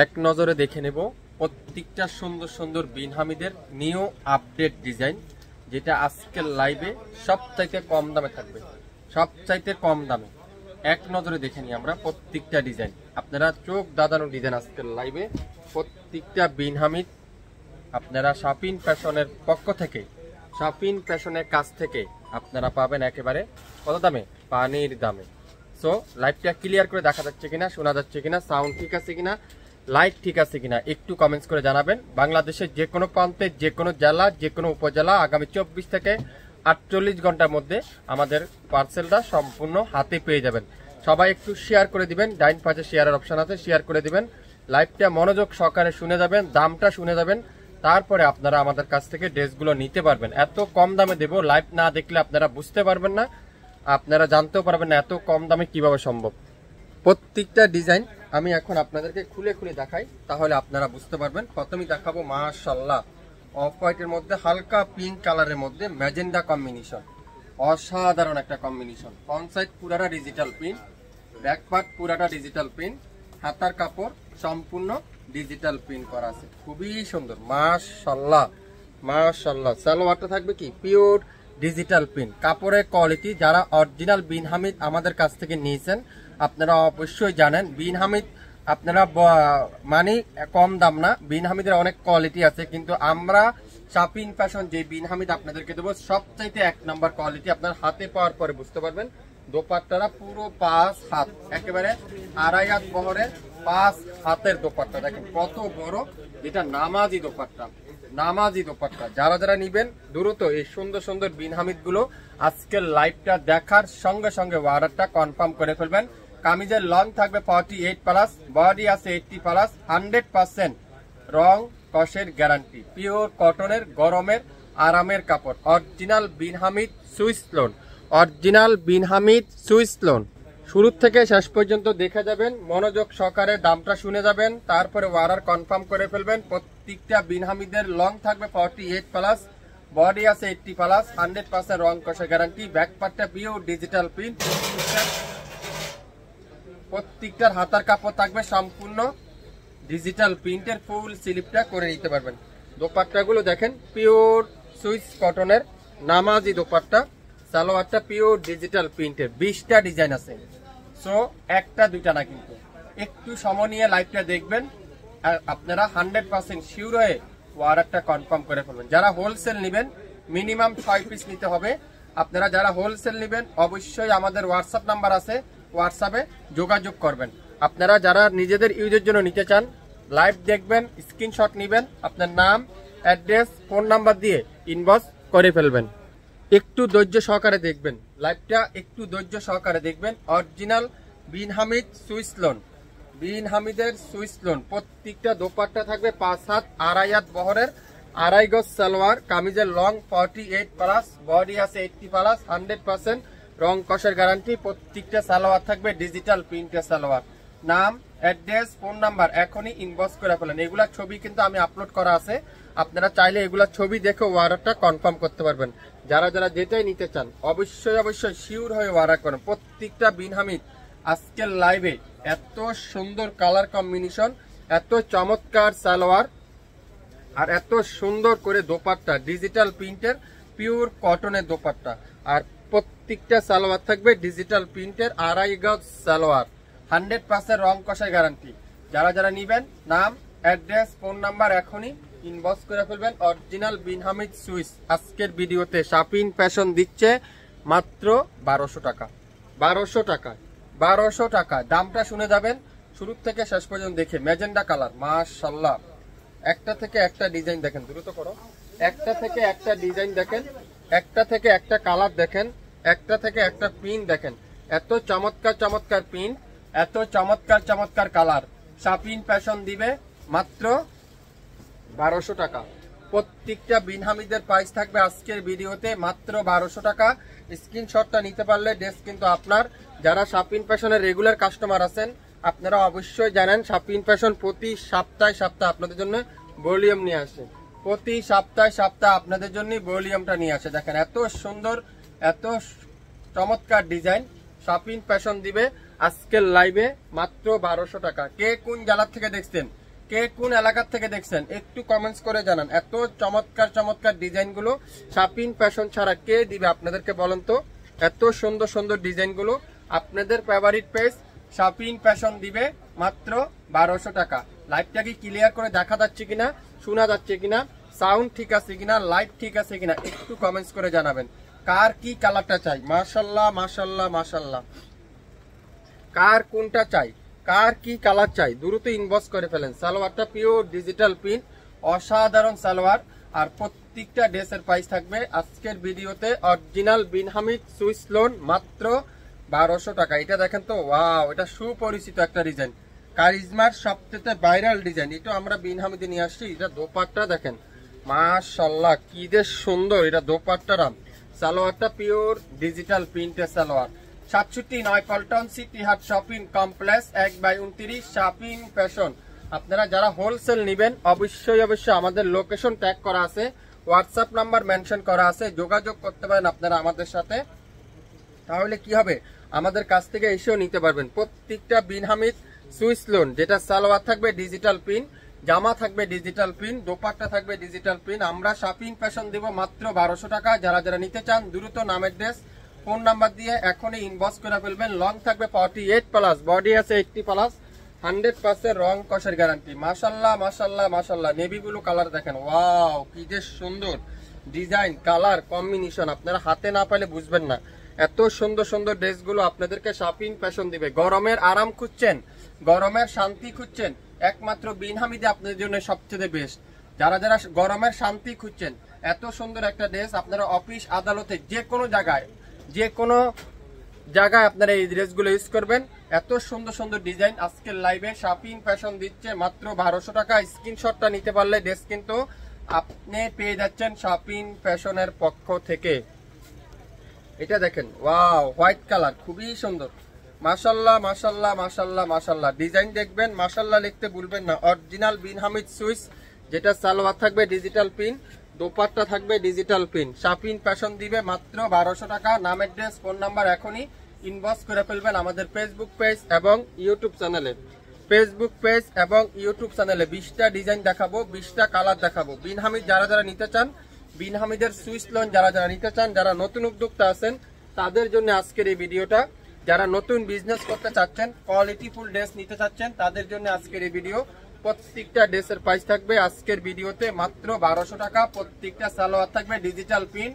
এক নজরে দেখে নেব প্রত্যেকটা সুন্দর সুন্দর বিন হামিদের নিউ আপডেট ডিজাইন, যেটা আজকের লাইভে সবচাইতে কম দামে থাকবে, সবচাইতে কম দামে। এক নজরে দেখে নিই আমরা প্রত্যেকটা ডিজাইন, আপনারা চোখ দাদানো ডিজাইন আজকের লাইভে। প্রত্যেকটা বিন হামিদ আপনারা শাপিন ফ্যাশনের পক্ষ থেকে, শাপিন ফ্যাশনের কাছ থেকে আপনারা পাবেন একেবারে কত দামে? পানির দামে। সো লাইভটা ক্লিয়ার করে দেখা যাচ্ছে কিনা, শোনা যাচ্ছে কিনা, সাউন্ড ঠিক আছে কিনা, লাইট ঠিক আছে কিনা একটু কমেন্টস করে জানাবেন। বাংলাদেশের যে কোনো প্রান্তে, যে কোনো জেলা, যে কোনো উপজেলা আগামী 24 থেকে 48 ঘন্টার মধ্যে আমাদের পার্সেলটা সম্পূর্ণ হাতে পেয়ে যাবেন। সবাই একটু শেয়ার করে দিবেন, ডাইন পাশে শেয়ারের অপশন আছে, শেয়ার করে দিবেন। লাইভটা মনোযোগ সহকারে শুনে যাবেন, দামটা শুনে যাবেন, তারপরে আপনারা আমাদের কাছ থেকে ড্রেসগুলো নিতে পারবেন। এত কম দামে দেব, লাইভ না দেখলে আপনারা বুঝতে পারবেন না, আপনারা জানতেও পারবেন না এত কম দামে কিভাবে সম্ভব। প্রত্যেকটা ডিজাইন আমি এখন আপনাদেরকে খুলে খুলে দেখাই, তাহলে আপনারা বুঝতে পারবেন। প্রথমেই দেখাবো মাশাআল্লাহ, অফ হোয়াইটের মধ্যে হালকা পিঙ্ক কালারের মধ্যে ম্যাজেন্ডা কম্বিনেশন, অসাধারণ একটা কম্বিনেশন। ফ্রন্ট সাইড পুরাটা ডিজিটাল প্রিন্ট, ব্যাক পার্ট পুরাটা ডিজিটাল প্রিন্ট, হাতার কাপড় সম্পূর্ণ ডিজিটাল প্রিন্ট করা আছে, খুবই সুন্দর মাশাআল্লাহ মাশাআল্লাহ। সালোয়ারটা থাকবে কি পিওর ডিজিটাল প্রিন্ট, কাপড়ের কোয়ালিটি যারা অরিজিনাল বিন হামিদ আমাদের কাছ থেকে নিয়েছেন আপনারা অবশ্যই জানেন। বিন হামিদ আপনারা মানে কম দাম না, বিন হামিদের অনেক কোয়ালিটি আছে, কিন্তু আমরা শাপিন ফ্যাশন যে বিন হামিদ আপনাদেরকে দেবো সবচাইতে 1 নাম্বার কোয়ালিটি। আপনার হাতে পাওয়ার পরে বুঝতে পারবেন। দোপাট্টারা পুরো 5 হাত, একেবারে 2.5 হাত বহরের 5 হাতের দোপাট্টা, দেখেন কত বড়, যেটা নামাজি দোপাট্টা, নামাজি দোপাট্টা। যারা যারা নিবেন দ্রুত এই সুন্দর সুন্দর বিন হামিদ গুলো আজকের লাইভটা দেখার সঙ্গে সঙ্গে অর্ডারটা কনফার্ম করে ফেলবেন। কামিজের লং থাকবে 48+, বডি আছে 80+, 100% রং কষের গ্যারান্টি, পিওর কটনের গরমের আরামের কাপড়, অরিজিনাল বিন হামিদ সুইস লোন, অরিজিনাল বিন হামিদ সুইস লোন। শুরু থেকে শেষ পর্যন্ত দেখে যাবেন, মনোযোগ সহকারে দামটা শুনে যাবেন, তারপরে অর্ডার কনফার্ম করে ফেলবেন। প্রত্যেকটা বিন হামিদের লং থাকবে 48+, বডি আছে 80+, 100% রং কষের গ্যারান্টি, ব্যাক পার্টটা পিওর ডিজিটাল প্রিন্ট। প্রত্যেকটার হাতার কাপড় থাকবে সম্পূর্ণ ডিজিটাল প্রিন্টের, ফুল স্লিপটা করে নিতে পারবেন। দোপাট্টাগুলো দেখেন পিওর সুইস কটনের নামাজি দোপাট্টা, সালোয়ারটা পিওর ডিজিটাল প্রিন্টের, 20টা ডিজাইন আছে। সো একটা দুইটা না, কিন্তু একটু সময় নিয়ে লাইভটা দেখবেন আর আপনারা 100% শিওর হয়ে অর্ডারটা কনফার্ম করে ফেলবেন। যারা হোলসেল নেবেন মিনিমাম 6 পিস নিতে হবে। আপনারা যারা হোলসেল নেবেন অবশ্যই আমাদের হোয়াটসঅ্যাপ নাম্বার আছে, হোয়াটসঅ্যাপে যোগাযোগ করবেন। আপনারা যারা নিজেদের ইউজের জন্য নিতে চান লাইভ দেখবেন, স্ক্রিনশট নেবেন, আপনার নাম, অ্যাড্রেস, ফোন নাম্বার দিয়ে ইনবক্স করে ফেলবেন। একটু ধৈর্য সহকারে দেখবেন লাইভটা, একটু ধৈর্য সহকারে দেখবেন। অরিজিনাল বিন হামিদ সুইস লোন, বিন হামিদের সুইস লোন। প্রত্যেকটা দোপাট্টা থাকবে 5 হাত 2.5 হাত বহরের, 2.5 গজ সালোয়ার, কামিজের লং 48+, বডি আছে 80+, 100% রং কষের গ্যারান্টি। প্রত্যেকটা সালোয়ার থাকবে ডিজিটাল প্রিন্টের সালোয়ার। নাম, অ্যাড্রেস, ফোন নাম্বার এখনই ইনবক্স করে ফেলেন। এগুলা ছবি কিন্তু আমি আপলোড করা আছে, আপনারা চাইলে এগুলা ছবি দেখে অর্ডারটা কনফার্ম করতে পারবেন। যারা যারা যেটাই নিতে চান অবশ্যই অবশ্যই শিওর হয়ে অর্ডার করেন। প্রত্যেকটা বিন হামিদ আজকের লাইভে এত সুন্দর কালার কম্বিনেশন, এত চমৎকার সালোয়ার আর এত সুন্দর করে দোপাট্টা, ডিজিটাল প্রিন্টের পিওর কটনের দোপাট্টা, আর প্রত্যেকটা সালোয়ার থাকবে ডিজিটাল প্রিন্টের 2.5 গজ সালোয়ার, 100% রং কষার গ্যারান্টি। যারা যারা নিবেন নাম, অ্যাড্রেস, ফোন নাম্বার এখনই ইনবক্স করে ফেলবেন। অরিজিনাল বিন হামিদ সুইস আজকের ভিডিওতে শাপিন ফ্যাশন দিচ্ছে মাত্র 1200 টাকা, 1200 টাকা, 1200 টাকা। দামটা শুনে যাবেন শুরু থেকে শেষ পর্যন্ত দেখে। ম্যাজেন্ডা কালার মাশাআল্লাহ, একটা থেকে একটা ডিজাইন দেখেন, দ্রুত করো, একটা থেকে একটা ডিজাইন দেখেন, একটা থেকে একটা কালার দেখেন, একটা থেকে একটা প্রিন্ট দেখেন, এত চমৎকার চমৎকার প্রিন্ট, এত চমৎকার চমৎকার কালার। শাপিন ফ্যাশন দিবে মাত্র 1200 টাকা। প্রত্যেকটা বিন হামিদের প্রাইস থাকবে আজকের ভিডিওতে মাত্র 1200 টাকা। স্ক্রিনশটটা নিতে পারলে ড্রেস কিন্তু আপনার। যারা শাপিন ফ্যাশনের রেগুলার কাস্টমার আছেন আপনারা অবশ্যই জানেন শাপিন ফ্যাশন প্রতি সপ্তাহে আপনাদের জন্য ভলিউম নিয়ে আসে, প্রতি সপ্তাহে আপনাদের জন্য ভলিউমটা নিয়ে আসে। দেখেন এত সুন্দর, এত চমৎকার ডিজাইন শাপিন ফ্যাশন দিবে আজকের লাইভে মাত্র 1200 টাকা। কে কোন জেলা থেকে দেখছেন কে কোন এলাকা থেকে দেখছেন একটু কমেন্টস করে জানান। এত চমৎকার চমৎকার ডিজাইন গুলো শাপিন ফ্যাশন ছাড়া কে দিবে আপনাদেরকে বলেন তো? এত সুন্দর সুন্দর ডিজাইন গুলো আপনাদের ফেভারিট পেজ শাপিন ফ্যাশন দিবে মাত্র 1200 টাকা। লাইভটা কি ক্লিয়ার করে দেখা যাচ্ছে কিনা, শোনা যাচ্ছে কিনা, সাউন্ড ঠিক আছে কিনা, লাইট ঠিক আছে কিনা একটু কমেন্টস করে জানাবেন। কার কি কালারটা চাই? মাশাআল্লাহ মাশাআল্লাহ মাশাআল্লাহ। কার কোনটা চাই, কার কি কালার চাই দ্রুত ইনবক্স করে ফেলেন। সালোয়ারটা পিওর ডিজিটাল প্রিন্ট, অসাধারণ সালোয়ার। আর প্রত্যেকটা ড্রেসের প্রাইস থাকবে আজকের ভিডিওতে অরিজিনাল বিন হামিদ সুইস লোন মাত্র 1200 টাকা। এটা দেখেন তো, ওয়াও, এটা সুপরিচিত একটা ডিজাইন, কারিজমার সবচেয়ে ভাইরাল ডিজাইন। এটা আমরা বিন হামিদে নিয়ে আসছি। এটা দোপাট্টা দেখেন, মাশাআল্লাহ কি যে সুন্দর। এটা দোপাট্টারা, সালোয়ারটা পিওর ডিজিটাল প্রিন্টের সালোয়ার। 67 পল্টন সিটি হাট শপিং কমপ্লেক্স 1/29 শাপিন ফ্যাশন। আপনারা যারা হোলসেল নেবেন অবশ্যই আমাদের লোকেশন ট্যাগ করা আছে, হোয়াটসঅ্যাপ নাম্বার মেনশন করা আছে, যোগাযোগ করতে পারেন আপনারা আমাদের সাথে। তাহলে কি হবে, আমাদের কাছ থেকে এসেও নিতে পারবেন। প্রত্যেকটা বিন হামিদ সুইস লোন, যেটা সালোয়ার থাকবে ডিজিটাল প্রিন্ট, জামা থাকবে ডিজিটাল প্রিন্ট, দোপাট্টা থাকবে ডিজিটাল প্রিন্ট। আমরা শাপিং ফ্যাশন দেব মাত্র 1200 টাকা। যারা যারা নিতে চান দ্রুত নামের ড্রেস ফোন নাম্বার দিয়ে এখনই ইনবক্স করে ফেলবেন। লং থাকবে 48+, বডি আছে 80+, 100% রং কষের গ্যারান্টি। মাশাআল্লাহ মাশাআল্লাহ মাশাআল্লাহ। নেভি ব্লু কালার দেখেন, ওয়াও কি যে সুন্দর ডিজাইন, কালার কম্বিনেশন, আপনারা হাতে না পাইলে বুঝবেন না। এত সুন্দর সুন্দর ড্রেসগুলো আপনাদেরকে শাপিং ফ্যাশন দিবে। গরমের আরাম খুঁজছেন, গরমের শান্তি খুঁজছেন, একমাত্র বিন হামিদে আপনাদের জন্য সবচেয়ে বেস্ট। যারা যারা গরমের শান্তি খুঁজছেন, এত সুন্দর একটা ড্রেস আপনারা অফিস আদালতে যে কোনো জায়গায় আপনারা এই ড্রেসগুলো ইউজ করবেন। এত সুন্দর সুন্দর ডিজাইন আজকের লাইভে শাপিং ফ্যাশন দিচ্ছে মাত্র 1200 টাকা। স্ক্রিনশটটা নিতে পারলে ড্রেস কিন্তু আপনি পেয়ে যাচ্ছেন শাপিং ফ্যাশনের পক্ষ থেকে। এটা দেখেন, ওয়াও, হোয়াইট কালার খুবই সুন্দর। মাশাআল্লাহ মাশাআল্লাহ মাশাআল্লাহ মাশাআল্লাহ। ডিজাইন দেখবেন, মাশাআল্লাহ লিখতে ভুলবেন না। অরিজিনাল বিন হামিদ সুইস, যেটা সালোয়ার থাকবে ডিজিটাল প্রিন্ট, দোপাট্টা থাকবে ডিজিটাল প্রিন্ট। শাপিং ফ্যাশন দিবে মাত্র 1200 টাকা। নামের ড্রেস ফোন নাম্বার এখনই ইনবক্স করে ফেলবেন আমাদের ফেসবুক পেজ এবং ইউটিউব চ্যানেলে। ফেসবুক পেজ এবং ইউটিউব চ্যানেলে 20টা ডিজাইন দেখাবো, 20টা কালার দেখাবো। বিন হামিদ যারা যারা নিতে চান, বিন হামিদের সুইস লোন যারা যারা নিতে চান, যারা নতুন উদ্যোক্তা আছেন তাদের জন্য আজকের এই ভিডিওটা। যারা নতুন বিজনেস করতে চাচ্ছেন, কোয়ালিটি ফুল ড্রেস নিতে চাচ্ছেন, তাদের জন্য আজকের এই ভিডিও। প্রত্যেকটা ড্রেসের প্রাইস থাকবে আজকের ভিডিওতে মাত্র 1200 টাকা। প্রত্যেকটা সালোয়ার থাকবে digital print,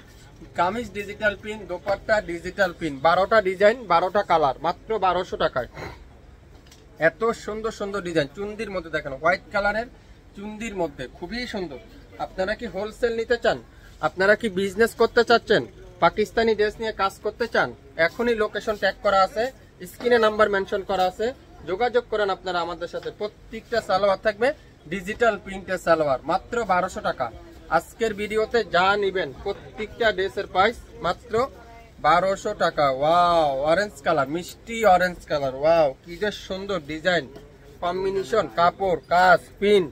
kameez digital print, dupatta digital print. 12টা ডিজাইন, 12টা কালার, মাত্র 1200 টাকায়। এত সুন্দর সুন্দর ডিজাইন, চুন্দির মধ্যে দেখেন, হোয়াইট কালারের চুন্দির মধ্যে খুবই সুন্দর। আপনারা কি হোলসেল নিতে চান, আপনারা কি বিজনেস করতে চাচ্ছেন, পাকিস্তানি ড্রেস নিয়ে কাজ করতে চান, এখনই লোকেশন ট্যাগ করা আছে, স্ক্রিনে নাম্বার মেনশন করা আছে, যোগাযোগ করেন আপনারা আমাদের সাথে। প্রত্যেকটা সালোয়ার থাকবে ডিজিটাল প্রিন্টের সালোয়ার, মাত্র 1200 টাকা। আজকের ভিডিওতে যা নিবেন প্রত্যেকটা ড্রেসের প্রাইস মাত্র 1200 টাকা। ওয়াও, অরেঞ্জ কালার, মিষ্টি অরেঞ্জ কালার, ওয়াও কি যে সুন্দর ডিজাইন, কম্বিনেশন, কাপড়, কাজ, পিন,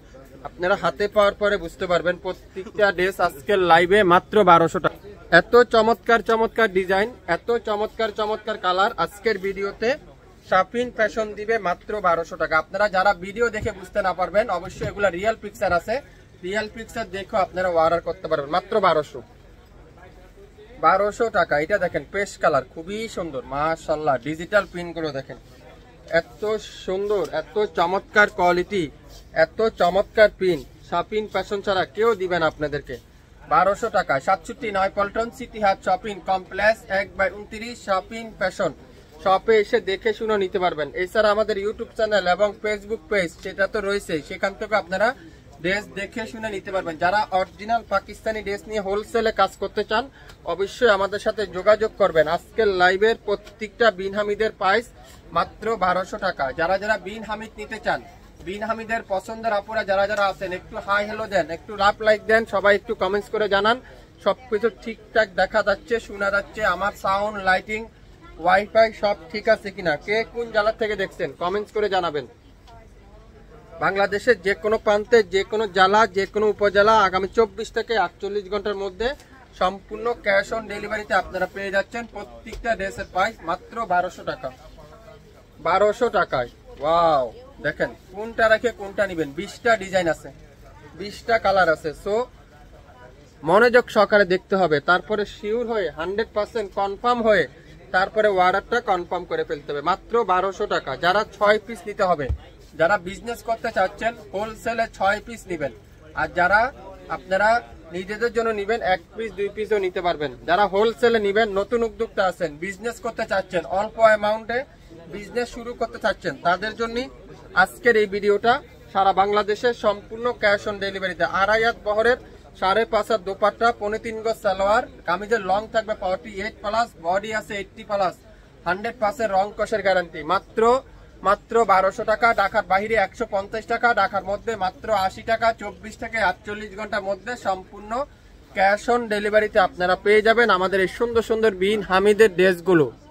আপনারা হাতে পাওয়ার পরে বুঝতে পারবেন। প্রত্যেকটা ড্রেস আজকের লাইভে মাত্র 1200 টাকা। এত চমৎকার চমৎকার ডিজাইন, এত চমৎকার চমৎকার কালার আজকের ভিডিওতে শাপিং ফ্যাশন দিবে মাত্র 1200 টাকা। আপনারা যারা ভিডিও দেখে বুঝতে না পারবেন, অবশ্যই এগুলা রিয়েল পিকচার আছে, রিয়েল পিকচার দেখো আপনারা অর্ডার করতে পারবেন মাত্র 1200 টাকা। এটা দেখেন পেস্ট কালার, খুবই সুন্দর, মাশাআল্লাহ। ডিজিটাল প্রিন্ট গুলো দেখেন, এত সুন্দর, এত চমৎকার কোয়ালিটি, এত চমৎকার প্রিন্ট, শাপিং ফ্যাশন ছাড়া কেউ দিবেন আপনাদেরকে। 1200 টাকা। 67 পল্টন সিটি হাট শপিং কমপ্লেক্স 1/29 শাপিং ফ্যাশন। শপে এসে দেখে শুনে নিতে পারবেন। এছাড়া আমাদের ইউটিউব চ্যানেল এবং ফেসবুক পেজ সেটা তো রয়েছে, সেখান থেকে আপনারা ড্রেস দেখে শুনে নিতে পারবেন। যারা অরিজিনাল পাকিস্তানি ড্রেস নিয়ে হোলসেলে কাজ করতে চান অবশ্যই আমাদের সাথে যোগাযোগ করবেন। আজকের লাইভের প্রত্যেকটা বিন হামিদের প্রাইস মাত্র 1200 টাকা। যারা যারা বিন হামিদ নিতে চান, বিন হামিদের পছন্দের আপুরা যারা যারা আছেন, একটু হাই হ্যালো দেন, একটু লাভ লাইক দেন, সবাই একটু কমেন্টস করে জানান সবকিছু ঠিকঠাক দেখা যাচ্ছে, শোনা যাচ্ছে, আমার সাউন্ড, লাইটিং, ওয়াইফাই সব ঠিক আছে কিনা। কে কোন জেলা থেকে দেখছেন কমেন্টস করে জানাবেন। বাংলাদেশের যে কোনো প্রান্তে, যে কোনো জেলা, যে কোনো উপজেলা আগামী 24 থেকে 48 ঘন্টার মধ্যে সম্পূর্ণ ক্যাশ অন ডেলিভারিতে আপনারা পেয়ে যাচ্ছেন। প্রত্যেকটা ড্রেসের প্রাইস মাত্র 1200 টাকা। 1200 টাকায়, ওয়াও দেখেন কোনটা রেখে কোনটা নিবেন, 20টা ডিজাইন আছে, 20টা কালার আছে। সো মনোযোগ সহকারে দেখতে হবে, তারপরে শিওর হয়ে 100% কনফার্ম হয়ে তারপরে অর্ডারটা কনফার্ম করে ফেলতে হবে। মাত্র 1200 টাকা। যারা 6 পিস নিতে হবে, যারা বিজনেস করতে চাচ্ছেন হোলসেলে 6 পিস নেবেন, আর যারা আপনারা নিজেদের জন্য নেবেন 1 পিস 2 পিসও নিতে পারবেন। যারা হোলসেলে নেবেন, নতুন উদ্যোক্তা আছেন, বিজনেস করতে চাচ্ছেন, অল্প অ্যামাউন্টে বিজনেস শুরু করতে চাচ্ছেন, তাদের জন্য আজকের এই ভিডিওটা। সারা বাংলাদেশের সম্পূর্ণ ক্যাশ অন ডেলিভারিতে। 2.5 হাত বহরের 5.5 হাত দোপাট্টা, 3.5 গজ সালোয়ার, কামিজের লং থাকবে 48+, বডি আছে 80+, 100% রং কষের গ্যারান্টি। মাত্র 1200 টাকা। ঢাকার বাইরে 150 টাকা, ঢাকার মধ্যে মাত্র 80 টাকা। 24 থেকে 48 ঘন্টার মধ্যে সম্পূর্ণ ক্যাশ অন ডেলিভারিতে আপনারা পেয়ে যাবেন আমাদের এই সুন্দর সুন্দর বিন হামিদের ড্রেসগুলো।